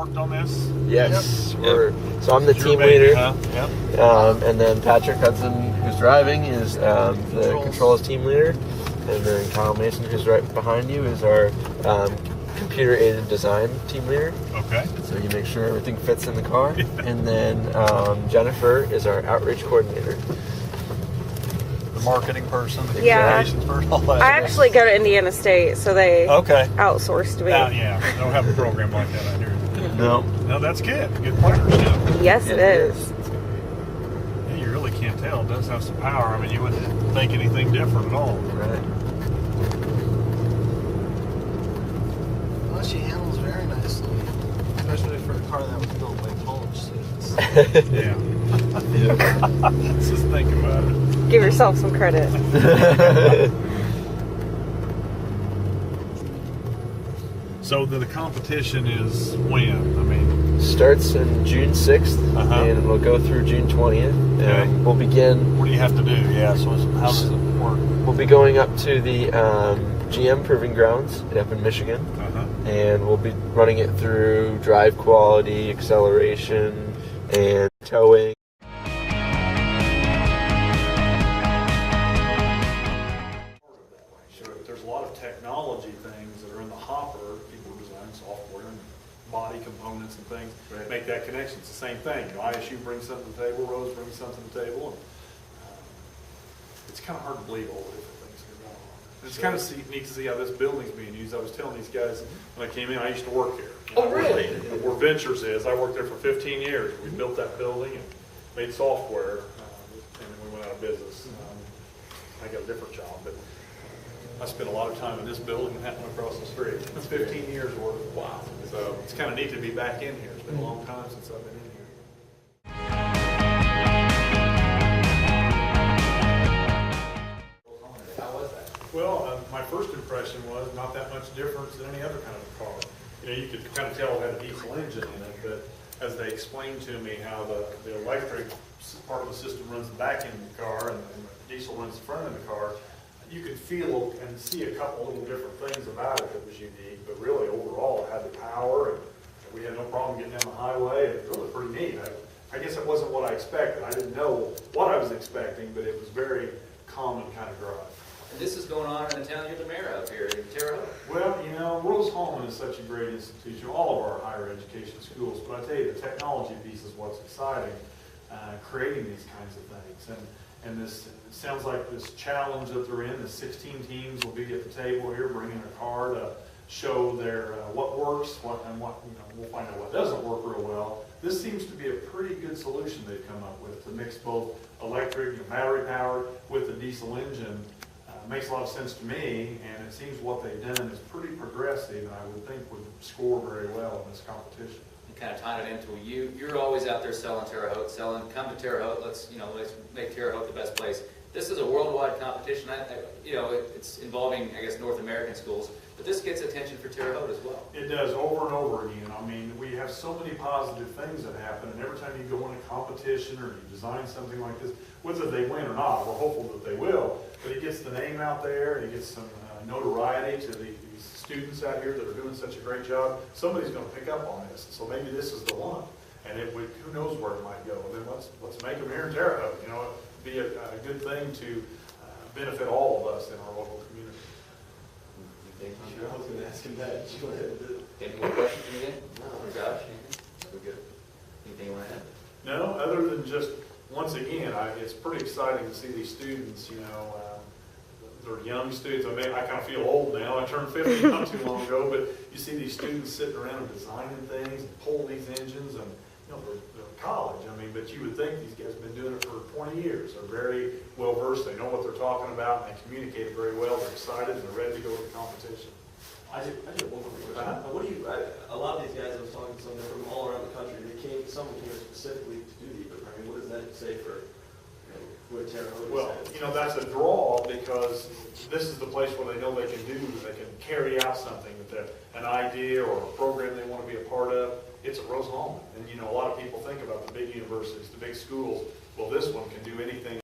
worked on this? Yes. Yep. So I'm the team baby, leader. huh? Yep. And then Patrick Hudson, who's driving, is the controls team leader. And then Kyle Mason, who's right behind you, is our computer-aided design team leader. Okay. So you make sure everything fits in the car. And then Jennifer is our outreach coordinator. The marketing person, the Yeah. communications person, all that. I actually go to Indiana State, so they outsourced me. Yeah, they don't have a program like that out here. No. No, that's good. Good partnership. Yes, it is. Yeah, you really can't tell. It does have some power. I mean, you wouldn't think anything different at all. Right. Well, she handles very nicely, especially for a car that was built by college students. Yeah. Let's just think about it. Give yourself some credit. So the competition is when? I mean, starts in June 6th, and we'll go through June 20th. Okay. We'll begin. What do you have to do? Yeah, so how does it work? We'll be going up to the GM Proving Grounds up in Michigan, and we'll be running it through drive quality, acceleration, and towing. There's a lot of technology things that are in the hopper. People design software and body components and things. Make that connection. It's the same thing. You know, ISU brings something to the table, Rose brings something to the table, and it's kind of hard to believe all the different things that are going on. It's kind of neat to see how this building's being used. I was telling these guys when I came in, I used to work here. Oh, really? Where Ventures is, I worked there for 15 years. We built that building and made software, and then we went out of business. I got a different job, but I spent a lot of time in this building and that one across the street. It's 15 years worth. Wow. So it's kind of neat to be back in here. It's been a long time since I've been in here. How was that? Well, my first impression was not that much different than any other kind of car. You know, you could kind of tell it had a diesel engine in it, but as they explained to me how the electric part of the system runs the back end of the car and the diesel runs the front of the car, you could feel and see a couple little different things about it that was unique, but really overall it had the power and we had no problem getting down the highway. It was really pretty neat. I guess it wasn't what I expected. I didn't know what I was expecting, but it was very common kind of drive. And this is going on in the town you're the mayor of here in Terre. Well, you know, Rose-Hulman is such a great institution, all of our higher education schools, but I tell you, the technology piece is what's exciting, creating these kinds of things. And this, it sounds like this challenge that they're in, the 16 teams will be at the table here, bringing a car to show their what works, what we'll find out what doesn't work real well. This seems to be a pretty good solution they've come up with to mix both electric, battery powered with the diesel engine. Makes a lot of sense to me, and it seems what they've done is pretty progressive, and I would think would score very well in this competition. You kind of tied it into you're always out there selling Terre Haute, come to Terre Haute, let's make Terre Haute the best place. This is a worldwide competition. It's involving, I guess, North American schools, but this gets attention for Terre Haute as well. It does over and over again. I mean, we have so many positive things that happen, and every time you go in a competition or you design something like this, whether they win or not, we're hopeful that they will, but it gets the name out there, and it gets some notoriety to these students out here that are doing such a great job. Somebody's going to pick up on this, so maybe this is the one, and who knows where it might go. And then let's make them here in Terre Haute. You know, it'd be a good thing to benefit all of us in our local community. Sure, I was going to ask him that. Did you want to do it? Any more questions from you? No. Or Josh? We're good. Anything you want to add? No, other than just, once again, it's pretty exciting to see these students, they're young students. I kind of feel old now. I turned 50 not too long ago, but you see these students sitting around and designing things and pulling these engines, and they're college. But you would think these guys have been doing it for 20 years. They're very well versed. They know what they're talking about, and they communicate it very well. They're excited and they're ready to go to the competition. I did one more question. What do you? A lot of these guys I was talking to, they're from all around the country. Some came here specifically to do the EcoCAR. What does that say for what Terre Haute is? Well, that's a draw because this is the place where they know they can carry out something, an idea or a program they want to be a part of. It's at Rose-Hulman, and a lot of people think about the big universities, the big schools. Well, this one can do anything